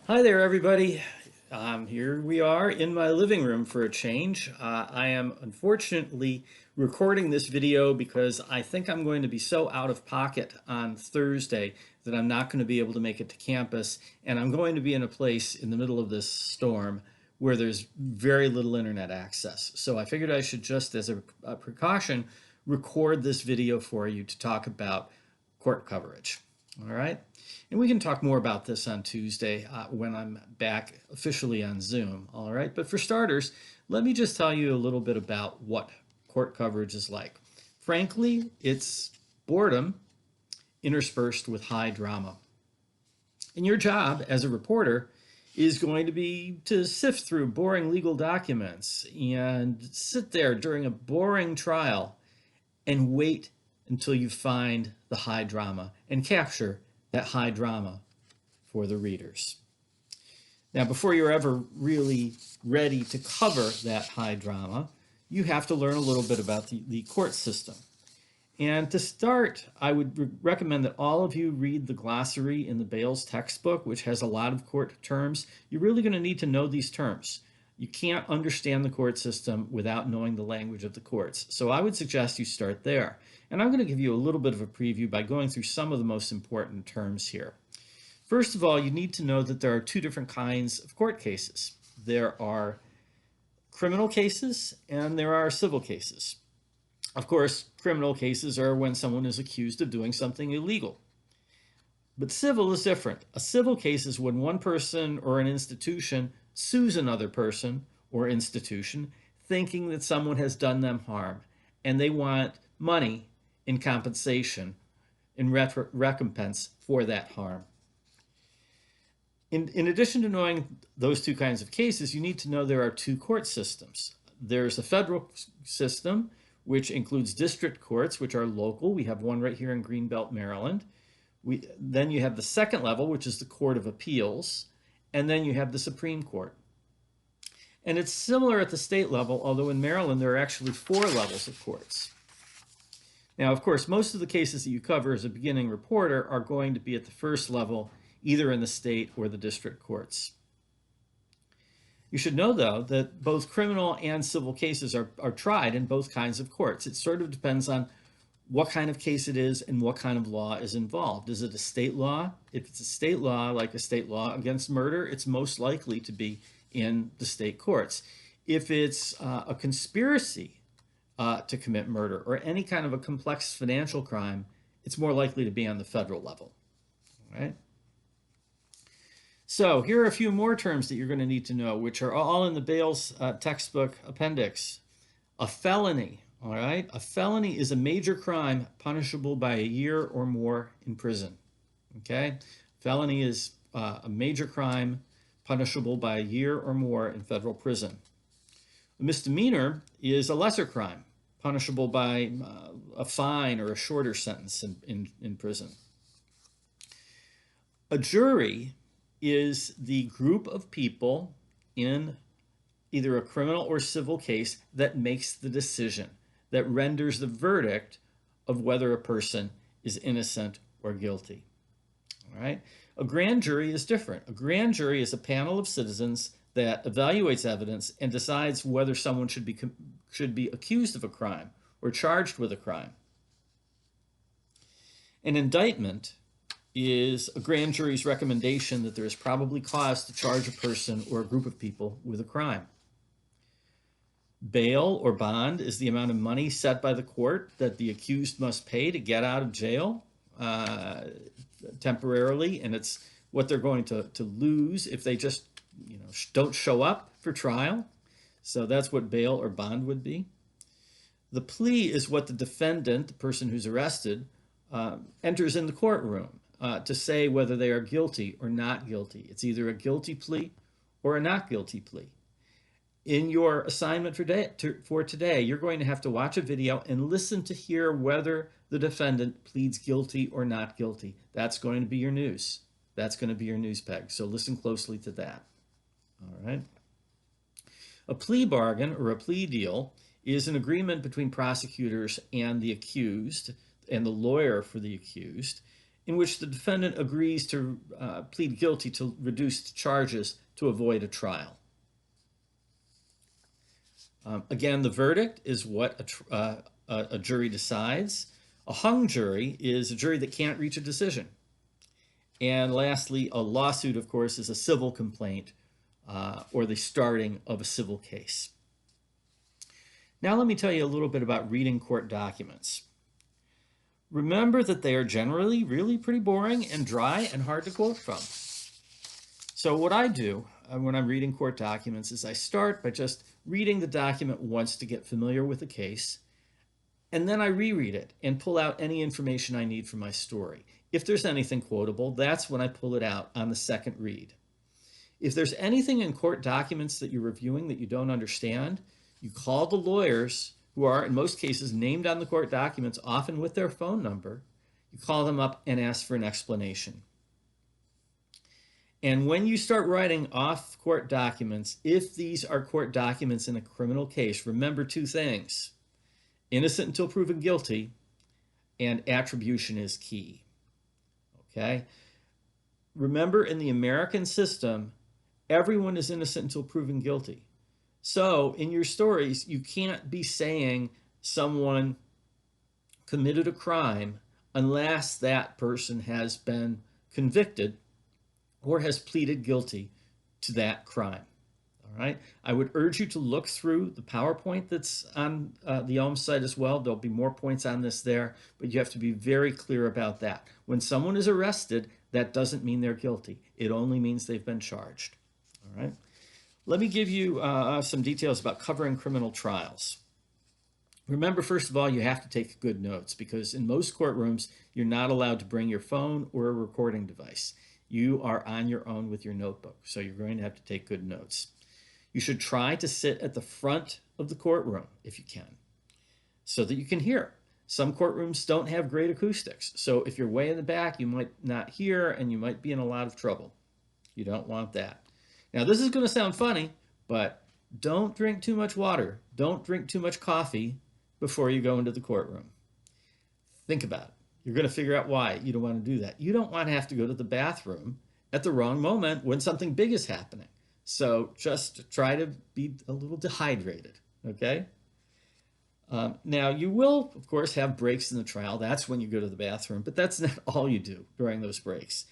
Hi there, everybody. Here we are in my living room for a change. I am unfortunately recording this video because I think I'm going to be so out of pocket on Thursday that I'm not going to be able to make it to campus, and I'm going to be in a place in the middle of this storm where there's very little internet access. So I figured I should just, as a precaution, record this video for you to talk about court coverage. All right. And we can talk more about this on Tuesday when I'm back officially on Zoom. All right. But for starters, let me just tell you a little bit about what court coverage is like. Frankly, it's boredom interspersed with high drama. And your job as a reporter is going to be to sift through boring legal documents and sit there during a boring trial and wait until you find the high drama and capture that high drama for the readers. Now, before you're ever really ready to cover that high drama, you have to learn a little bit about the court system. And to start, I would recommend that all of you read the glossary in the Bales textbook, which has a lot of court terms. You're really going to need to know these terms. You can't understand the court system without knowing the language of the courts. So I would suggest you start there. And I'm going to give you a little bit of a preview by going through some of the most important terms here. First of all, you need to know that there are two different kinds of court cases. There are criminal cases and there are civil cases. Of course, criminal cases are when someone is accused of doing something illegal. But civil is different. A civil case is when one person or an institution sues another person or institution thinking that someone has done them harm, and they want money in compensation, in recompense for that harm. In addition to knowing those two kinds of cases, you need to know there are two court systems. There's a federal system, which includes district courts, which are local. We have one right here in Greenbelt, Maryland. Then you have the second level, which is the Court of Appeals, and then you have the Supreme Court. And it's similar at the state level, although in Maryland there are actually 4 levels of courts. Now, of course, most of the cases that you cover as a beginning reporter are going to be at the first level, either in the state or the district courts. You should know, though, that both criminal and civil cases are tried in both kinds of courts. It sort of depends on what kind of case it is and what kind of law is involved. Is it a state law? If it's a state law, like a state law against murder, it's most likely to be in the state courts. If it's a conspiracy to commit murder or any kind of a complex financial crime, it's more likely to be on the federal level. All right? So here are a few more terms that you're going to need to know, which are all in the Bales textbook appendix. A felony, all right? A felony is a major crime punishable by a year or more in prison, okay? Felony is a major crime punishable by a year or more in federal prison. A misdemeanor is a lesser crime punishable by a fine or a shorter sentence in prison. A jury is the group of people in either a criminal or civil case that makes the decision, that renders the verdict of whether a person is innocent or guilty. All right? A grand jury is different. A grand jury is a panel of citizens that evaluates evidence and decides whether someone should be accused of a crime or charged with a crime. An indictment is a grand jury's recommendation that there is probably cause to charge a person or a group of people with a crime. Bail or bond is the amount of money set by the court that the accused must pay to get out of jail temporarily, and it's what they're going to lose if they just don't show up for trial. So that's what bail or bond would be. The plea is what the defendant, the person who's arrested, enters in the courtroom to say whether they are guilty or not guilty. It's either a guilty plea or a not guilty plea. In your assignment for today, you're going to have to watch a video and listen to hear whether the defendant pleads guilty or not guilty. That's going to be your news. That's going to be your news peg. So listen closely to that. All right. A plea bargain or a plea deal is an agreement between prosecutors and the accused and the lawyer for the accused in which the defendant agrees to plead guilty to reduced charges to avoid a trial. Again, the verdict is what a jury decides. A hung jury is a jury that can't reach a decision. And lastly, a lawsuit, of course, is a civil complaint or the starting of a civil case. Now let me tell you a little bit about reading court documents. Remember that they are generally really pretty boring and dry and hard to quote from. So what I do when I'm reading court documents is I start by just reading the document once to get familiar with the case, and then I reread it and pull out any information I need for my story. If there's anything quotable, that's when I pull it out on the second read. If there's anything in court documents that you're reviewing that you don't understand, you call the lawyers, who are in most cases named on the court documents, often with their phone number. You call them up and ask for an explanation. And when you start writing off court documents, if these are court documents in a criminal case, remember two things: innocent until proven guilty, and attribution is key. Okay? Remember, in the American system, everyone is innocent until proven guilty. So in your stories, you can't be saying someone committed a crime unless that person has been convicted or has pleaded guilty to that crime. All right. I would urge you to look through the PowerPoint that's on the Elm site as well. There'll be more points on this there, but you have to be very clear about that. When someone is arrested, that doesn't mean they're guilty. It only means they've been charged. All right. Let me give you some details about covering criminal trials. Remember, first of all, you have to take good notes, because in most courtrooms, you're not allowed to bring your phone or a recording device. You are on your own with your notebook, so you're going to have to take good notes. You should try to sit at the front of the courtroom if you can, so that you can hear. Some courtrooms don't have great acoustics, so if you're way in the back, you might not hear and you might be in a lot of trouble. You don't want that. Now, this is going to sound funny, but don't drink too much water. Don't drink too much coffee before you go into the courtroom. Think about it. You're going to figure out why you don't want to do that. You don't want to have to go to the bathroom at the wrong moment when something big is happening. So just try to be a little dehydrated, okay? Now, you will, of course, have breaks in the trial. That's when you go to the bathroom, but that's not all you do during those breaks.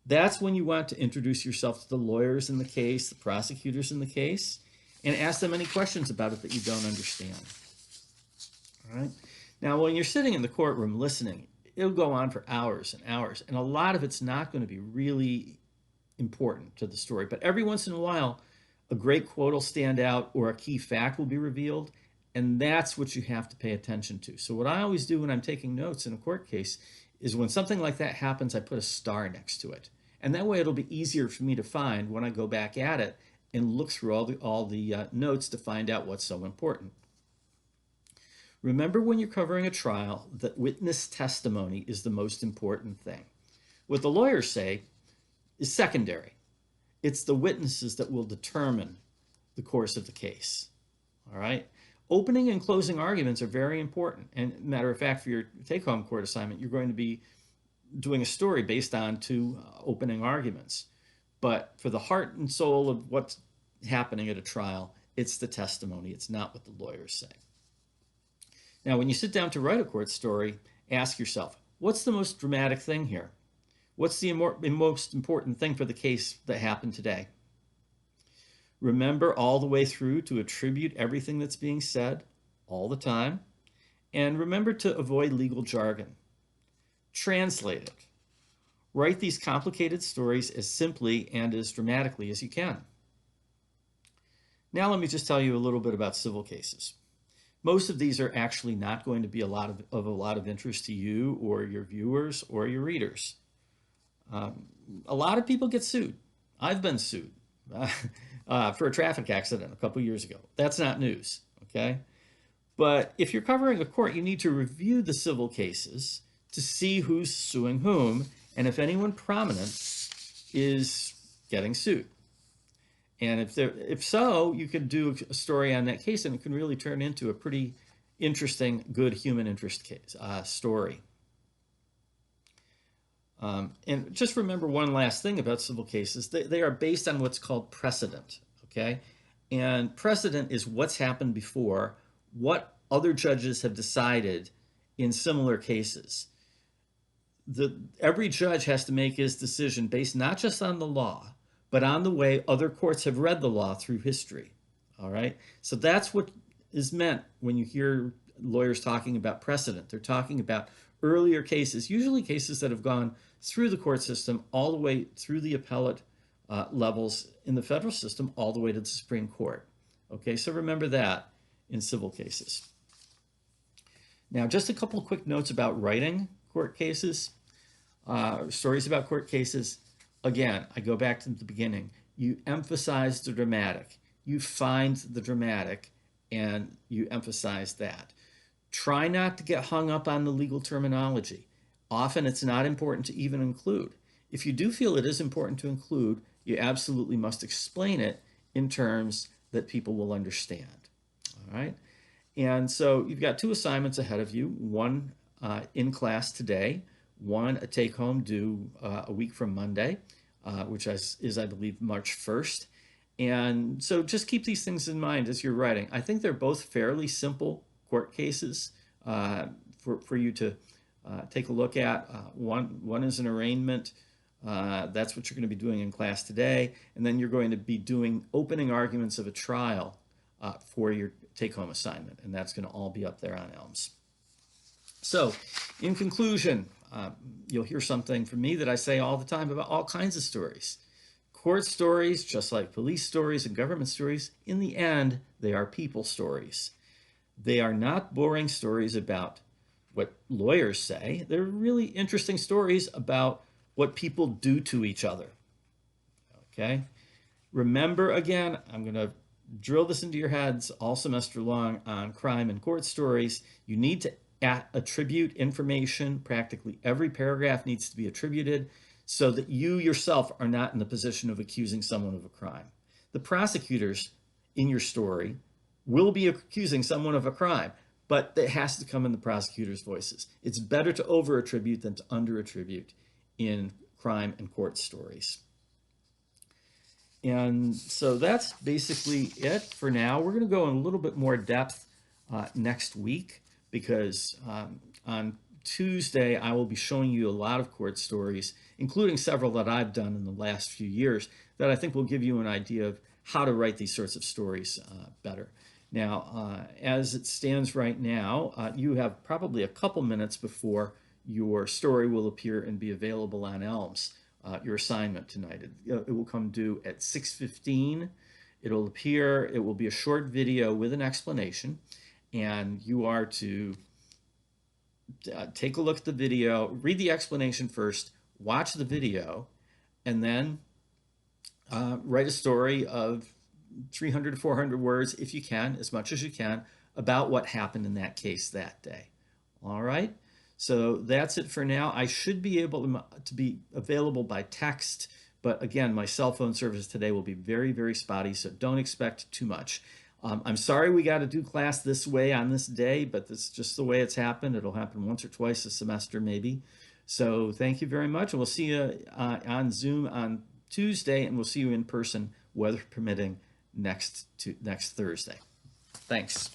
That's when you want to introduce yourself to the lawyers in the case, the prosecutors in the case, and ask them any questions about it that you don't understand. All right? Now, when you're sitting in the courtroom listening, it'll go on for hours and hours, and a lot of it's not going to be really important to the story. But every once in a while, a great quote will stand out or a key fact will be revealed, and that's what you have to pay attention to. So what I always do when I'm taking notes in a court case is when something like that happens, I put a star next to it. And that way it'll be easier for me to find when I go back at it and look through all the notes to find out what's so important. Remember, when you're covering a trial, that witness testimony is the most important thing. What the lawyers say is secondary. It's the witnesses that will determine the course of the case. All right? Opening and closing arguments are very important. And matter of fact, for your take-home court assignment, you're going to be doing a story based on two opening arguments. But for the heart and soul of what's happening at a trial, it's the testimony. It's not what the lawyers say. Now, when you sit down to write a court story, ask yourself, what's the most dramatic thing here? What's the most important thing for the case that happened today? Remember all the way through to attribute everything that's being said all the time. And remember to avoid legal jargon. Translate it. Write these complicated stories as simply and as dramatically as you can. Now let me just tell you a little bit about civil cases. Most of these are actually not going to be a lot of interest to you or your viewers or your readers. A lot of people get sued. I've been sued for a traffic accident a couple years ago. That's not news, okay? But if you're covering a court, you need to review the civil cases to see who's suing whom and if anyone prominent is getting sued. And if so, you could do a story on that case, and it can really turn into a pretty interesting, good human interest case story. And just remember one last thing about civil cases. They are based on what's called precedent, okay? And precedent is what's happened before, what other judges have decided in similar cases. Every judge has to make his decision based not just on the law, but on the way other courts have read the law through history, all right? So that's what is meant when you hear lawyers talking about precedent. They're talking about earlier cases, usually cases that have gone through the court system all the way through the appellate levels in the federal system all the way to the Supreme Court. Okay, so remember that in civil cases. Now, just a couple of quick notes about writing court cases, stories about court cases. Again, I go back to the beginning. You emphasize the dramatic. You find the dramatic and you emphasize that. Try not to get hung up on the legal terminology. Often it's not important to even include. If you do feel it is important to include, you absolutely must explain it in terms that people will understand. All right? And so you've got 2 assignments ahead of you, one in class today, one a take-home due a week from Monday, which is, I believe, March 1st. And so just keep these things in mind as you're writing. I think they're both fairly simple court cases for you to take a look at. One is an arraignment. That's what you're going to be doing in class today. And then you're going to be doing opening arguments of a trial for your take-home assignment. And that's going to all be up there on Elms. So in conclusion, you'll hear something from me that I say all the time about all kinds of stories. Court stories, just like police stories and government stories, in the end, they are people stories. They are not boring stories about what lawyers say. They're really interesting stories about what people do to each other. Okay? Remember, again, I'm going to drill this into your heads all semester long on crime and court stories. You need to attribute information. Practically every paragraph needs to be attributed so that you yourself are not in the position of accusing someone of a crime. The prosecutors in your story will be accusing someone of a crime, but it has to come in the prosecutor's voices. It's better to over-attribute than to under-attribute in crime and court stories. And so that's basically it for now. We're going to go in a little bit more depth next week because on Tuesday, I will be showing you a lot of court stories, including several that I've done in the last few years that I think will give you an idea of how to write these sorts of stories better. Now, as it stands right now, you have probably a couple minutes before your story will appear and be available on Elms, your assignment tonight. It will come due at 6:15. It'll appear, it will be a short video with an explanation, and you are to take a look at the video, read the explanation first, watch the video, and then write a story of 300 to 400 words, if you can, as much as you can, about what happened in that case that day. All right? So that's it for now. I should be able to be available by text, but again, my cell phone service today will be very, very spotty, so don't expect too much. I'm sorry we got to do class this way on this day, but that's just the way it's happened. It'll happen once or twice a semester maybe. So thank you very much, and we'll see you on Zoom on Tuesday, and we'll see you in person, weather permitting, next Thursday. Thanks.